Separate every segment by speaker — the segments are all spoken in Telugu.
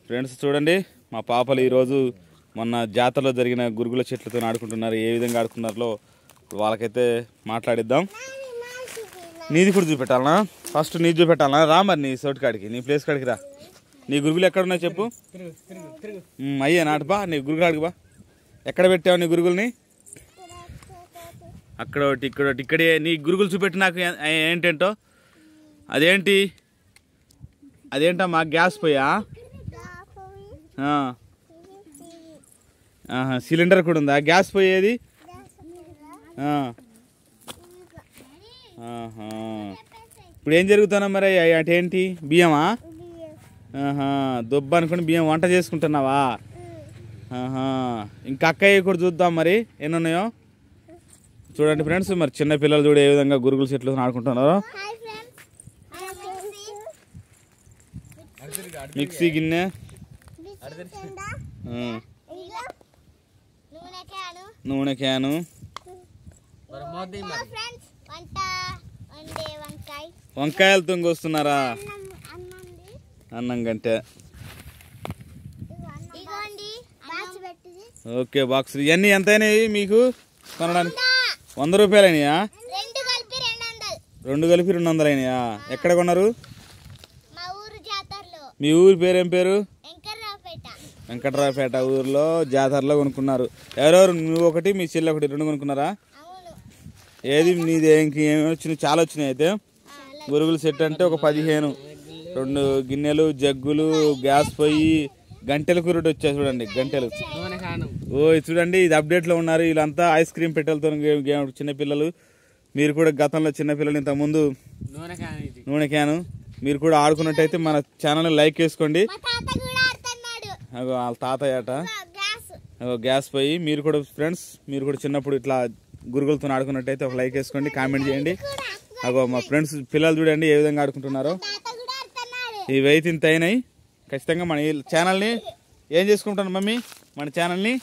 Speaker 1: ఫ్రెండ్స్ చూడండి, మా పాపలు ఈరోజు మొన్న జాతరలో జరిగిన గురుగుల చెట్లతో ఆడుకుంటున్నారు. ఏ విధంగా ఆడుకున్నారో వాళ్ళకైతే మాట్లాడిద్దాం. నీది కూడా చూపెట్టాలనా? ఫస్ట్ నీది చూపెట్టాలనా? రా మరి నీ చోటు కాడికి, నీ ప్లేస్ కాడికి రా. నీ గురుగులు ఎక్కడున్నాయి చెప్పు. అయ్యా నాటుబా, నీ గురుగు కాడికి బా. ఎక్కడ పెట్టావు నీ గురుగుల్ని? అక్కడ ఒకటి, ఇక్కడ ఒకటి. ఇక్కడే నీ గురుగులు చూపెట్టి నాకు ఏంటేంటో. అదేంటి అదేంటమ్మా? గ్యాస్ పొయ్యా? సిలిండర్ కూడా ఉందా? గ్యాస్ పోయేది? ఇప్పుడు ఏం జరుగుతున్నా మరి? అటేంటి బియ్యమా? దుబ్బ అనుకుని బియ్యం వంట చేసుకుంటున్నావా? ఇంకా అక్కయ్య కూడా చూద్దాం మరి ఎన్ని ఉన్నాయో. చూడండి ఫ్రెండ్స్, మరి చిన్న పిల్లలు చూడ ఏ విధంగా గురుగుల చెట్లు ఆడుకుంటున్నారో. మిక్సీ గిన్నె, నూనె క్యాను, వంకాయలు తొంగొస్తున్నారా? అన్నం గంటే. Okay, box. ఇవన్నీ ఎంత అయినాయి మీకు కొనడానికి? 100 రూపాయలు అయినాయా? రెండు కలిపి 200 అయినాయా? ఎక్కడ కొన్నారు? మీ ఊరి పేరు ఏం పేరు? వెంకట్రావుపేట ఊర్లో జాతరలో కొనుక్కున్నారు. ఎవరెవరు? నువ్వు ఒకటి, మీ చెల్లి ఒకటి, 2 కొనుక్కున్నారా? ఏది నీది? ఇంకేమి వచ్చినాయి? చాలా వచ్చినాయి. అయితే గురుగుల సెట్ అంటే ఒక 15, 2 గిన్నెలు, జగ్గులు, గ్యాస్ పొయ్యి, గంటెల కూరటి వచ్చాయి. చూడండి గంటెలు. ఓ చూడండి, ఇది అప్డేట్లో ఉన్నారు వీళ్ళంతా. ఐస్ క్రీమ్ పెట్టెలతో చిన్నపిల్లలు. మీరు కూడా గతంలో చిన్నపిల్లలు ఇంతకుముందు నూనె క్యాను మీరు కూడా ఆడుకున్నట్టయితే మన ఛానల్ని లైక్ చేసుకోండి. వాళ్ళ తాతయ్య అట. గ్యాస్ పొయ్యి. మీరు కూడా ఫ్రెండ్స్, మీరు కూడా చిన్నప్పుడు ఇట్లా గురుగులతో ఆడుకున్నట్టయితే ఒక లైక్ వేసుకోండి, కామెంట్ చేయండి. అగో మా ఫ్రెండ్స్ పిల్లలు చూడండి ఏ విధంగా ఆడుకుంటున్నారో. ఇవైతే ఇంత అయినాయి. ఖచ్చితంగా మన ఛానల్ని ఏం చేసుకుంటాను మమ్మీ? మన ఛానల్ని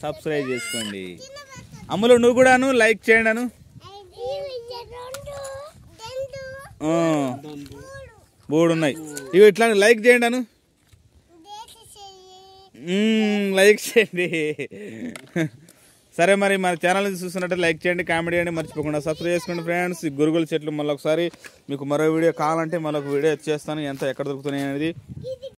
Speaker 1: సబ్స్క్రైబ్ చేసుకోండి. అమ్ములు నువ్వు కూడాను లైక్ చేయండి అను. 3 ఉన్నాయి. ఇవి ఇట్లా లైక్ చేయండి అను. లైక్ చేయండి. సరే మరి మన ఛానల్ చూస్తున్నట్టు లైక్ చేయండి, కామెంట్ చేయండి, మర్చిపోకుండా సబ్స్క్రైబ్ చేసుకోండి ఫ్రెండ్స్. ఈ గురుగుల చెట్లు మళ్ళీ ఒకసారి మీకు మరో వీడియో కావాలంటే మరొక వీడియో చేస్తాను, ఎంత ఎక్కడ దొరుకుతున్నాయి అనేది.